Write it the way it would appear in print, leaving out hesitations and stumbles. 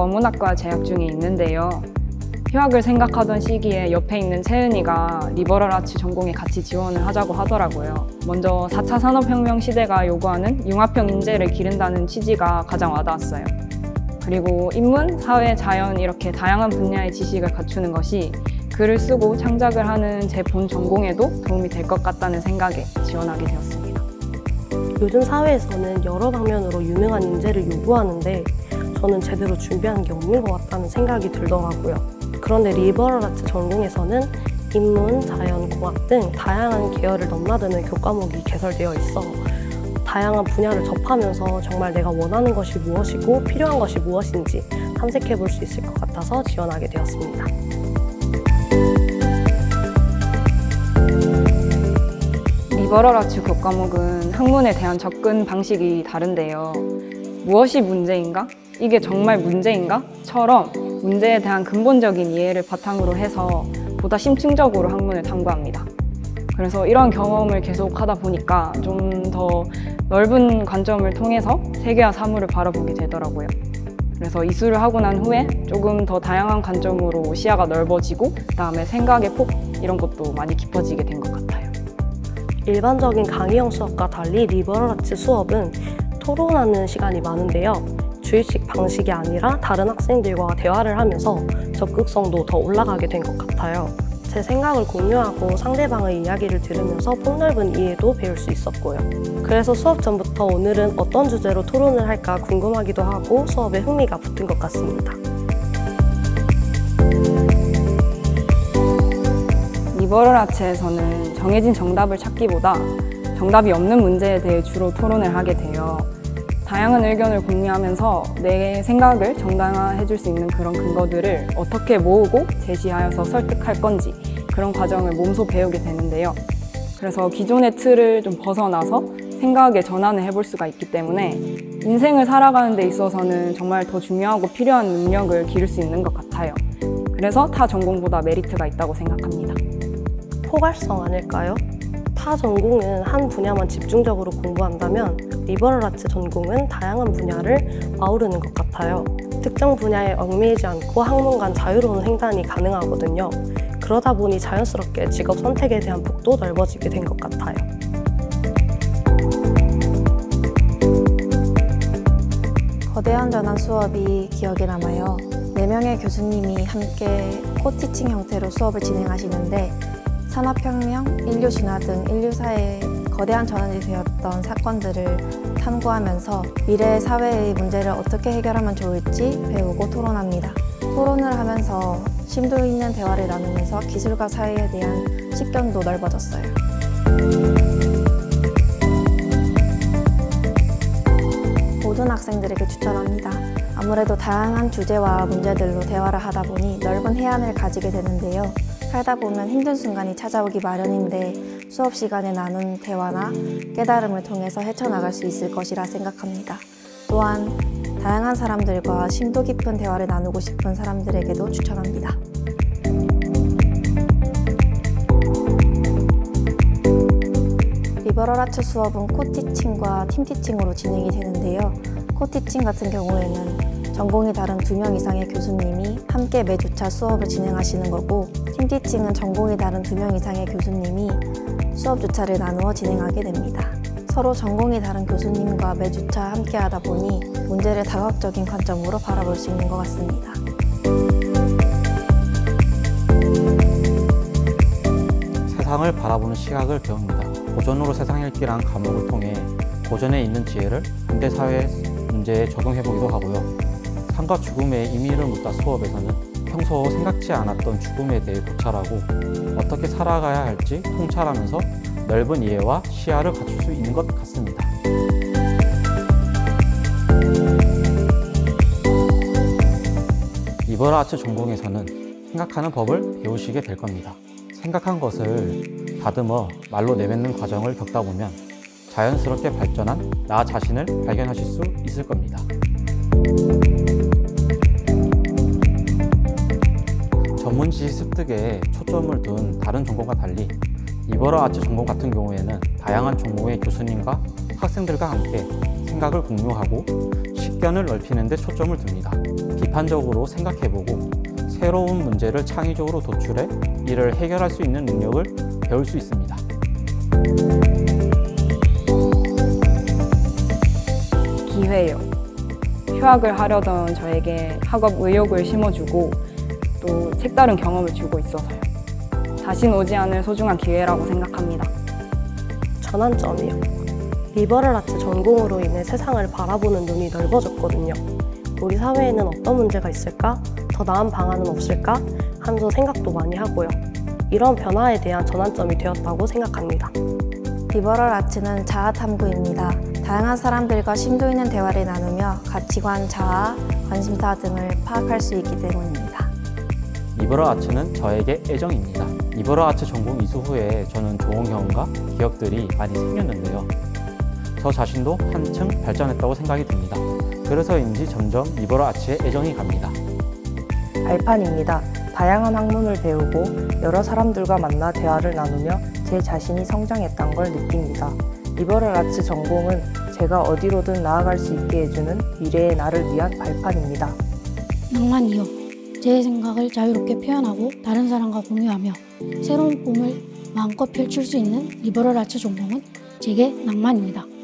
어문학과 재학 중에 있는데요. 휴학을 생각하던 시기에 옆에 있는 채은이가 리버럴 아츠 전공에 같이 지원을 하자고 하더라고요. 먼저 4차 산업혁명 시대가 요구하는 융합형 인재를 기른다는 취지가 가장 와닿았어요. 그리고 인문, 사회, 자연 이렇게 다양한 분야의 지식을 갖추는 것이 글을 쓰고 창작을 하는 제 본 전공에도 도움이 될 것 같다는 생각에 지원하게 되었습니다. 요즘 사회에서는 여러 방면으로 유명한 인재를 요구하는데 저는 제대로 준비한 게 없는 것 같다는 생각이 들더라고요. 그런데 리버럴 아츠 전공에서는 인문, 자연, 공학 등 다양한 계열을 넘나드는 교과목이 개설되어 있어 다양한 분야를 접하면서 정말 내가 원하는 것이 무엇이고 필요한 것이 무엇인지 탐색해 볼 수 있을 것 같아서 지원하게 되었습니다. 리버럴 아츠 교과목은 학문에 대한 접근 방식이 다른데요. 무엇이 문제인가? 이게 정말 문제인가? 처럼 문제에 대한 근본적인 이해를 바탕으로 해서 보다 심층적으로 학문을 탐구합니다. 그래서 이런 경험을 계속 하다 보니까 좀 더 넓은 관점을 통해서 세계와 사물을 바라보게 되더라고요. 그래서 이수를 하고 난 후에 조금 더 다양한 관점으로 시야가 넓어지고 그다음에 생각의 폭 이런 것도 많이 깊어지게 된 것 같아요. 일반적인 강의형 수업과 달리 리버럴 아츠 수업은 토론하는 시간이 많은데요. 주입식 방식이 아니라 다른 학생들과 대화를 하면서 적극성도 더 올라가게 된 것 같아요. 제 생각을 공유하고 상대방의 이야기를 들으면서 폭넓은 이해도 배울 수 있었고요. 그래서 수업 전부터 오늘은 어떤 주제로 토론을 할까 궁금하기도 하고 수업에 흥미가 붙은 것 같습니다. 리버럴 아츠에서는 정해진 정답을 찾기보다 정답이 없는 문제에 대해 주로 토론을 하게 돼요. 다양한 의견을 공유하면서 내 생각을 정당화해 줄 수 있는 그런 근거들을 어떻게 모으고 제시하여서 설득할 건지 그런 과정을 몸소 배우게 되는데요. 그래서 기존의 틀을 좀 벗어나서 생각의 전환을 해볼 수가 있기 때문에 인생을 살아가는 데 있어서는 정말 더 중요하고 필요한 능력을 기를 수 있는 것 같아요. 그래서 타 전공보다 메리트가 있다고 생각합니다. 포괄성 아닐까요? 타 전공은 한 분야만 집중적으로 공부한다면 리버럴 아츠 전공은 다양한 분야를 아우르는 것 같아요. 특정 분야에 얽매이지 않고 학문 간 자유로운 횡단이 가능하거든요. 그러다 보니 자연스럽게 직업 선택에 대한 폭도 넓어지게 된 것 같아요. 거대한 전환 수업이 기억에 남아요. 4명의 교수님이 함께 코티칭 형태로 수업을 진행하시는데 산업혁명, 인류 진화 등 인류사의 거대한 전환이 되었던 사건들을 탐구하면서 미래의 사회의 문제를 어떻게 해결하면 좋을지 배우고 토론합니다. 토론을 하면서 심도 있는 대화를 나누면서 기술과 사회에 대한 식견도 넓어졌어요. 모든 학생들에게 추천합니다. 아무래도 다양한 주제와 문제들로 대화를 하다 보니 넓은 해안을 가지게 되는데요. 살다 보면 힘든 순간이 찾아오기 마련인데 수업 시간에 나눈 대화나 깨달음을 통해서 헤쳐나갈 수 있을 것이라 생각합니다. 또한 다양한 사람들과 심도 깊은 대화를 나누고 싶은 사람들에게도 추천합니다. 리버럴 아츠 수업은 코티칭과 팀티칭으로 진행이 되는데요. 코티칭 같은 경우에는 전공이 다른 2명 이상의 교수님이 함께 매주차 수업을 진행하시는 거고 팀티칭은 전공이 다른 2명 이상의 교수님이 수업 주차를 나누어 진행하게 됩니다. 서로 전공이 다른 교수님과 매주차 함께 하다 보니 문제를 다각적인 관점으로 바라볼 수 있는 것 같습니다. 세상을 바라보는 시각을 배웁니다. 고전으로 세상 읽기란 과목을 통해 고전에 있는 지혜를 현대사회 문제에 적용해보기도 하고요. 삶과 죽음의 의미를 묻다 수업에서는 평소 생각지 않았던 죽음에 대해 고찰하고 어떻게 살아가야 할지 통찰하면서 넓은 이해와 시야를 갖출 수 있는 것 같습니다. 리버럴 아츠 전공에서는 생각하는 법을 배우시게 될 겁니다. 생각한 것을 다듬어 말로 내뱉는 과정을 겪다 보면 자연스럽게 발전한 나 자신을 발견하실 수 있을 겁니다. 전문 지식 습득에 초점을 둔 다른 전공과 달리 리버럴 아츠 전공 같은 경우에는 다양한 종목의 교수님과 학생들과 함께 생각을 공유하고 식견을 넓히는 데 초점을 둡니다. 비판적으로 생각해보고 새로운 문제를 창의적으로 도출해 이를 해결할 수 있는 능력을 배울 수 있습니다. 기회요. 휴학을 하려던 저에게 학업 의욕을 심어주고 또 색다른 경험을 주고 있어서요. 다신 오지 않을 소중한 기회라고 생각합니다. 전환점이요. 리버럴 아츠 전공으로 인해 세상을 바라보는 눈이 넓어졌거든요. 우리 사회에는 어떤 문제가 있을까? 더 나은 방안은 없을까? 하면서 생각도 많이 하고요. 이런 변화에 대한 전환점이 되었다고 생각합니다. 리버럴 아츠는 자아 탐구입니다. 다양한 사람들과 심도 있는 대화를 나누며 가치관, 자아, 관심사 등을 파악할 수 있기 때문입니다. 리버럴 아츠는 저에게 애정입니다. 리버럴 아츠 전공 이수 후에 저는 좋은 경험과 기억들이 많이 생겼는데요. 저 자신도 한층 발전했다고 생각이 듭니다. 그래서인지 점점 리버럴 아츠에 애정이 갑니다. 알판입니다. 다양한 학문을 배우고 여러 사람들과 만나 대화를 나누며 제 자신이 성장했던 걸 느낍니다. 리버럴 아츠 전공은 제가 어디로든 나아갈 수 있게 해주는 미래의 나를 위한 발판입니다. 낭만이요. 제 생각을 자유롭게 표현하고 다른 사람과 공유하며 새로운 꿈을 마음껏 펼칠 수 있는 리버럴 아츠 전공은 제게 낭만입니다.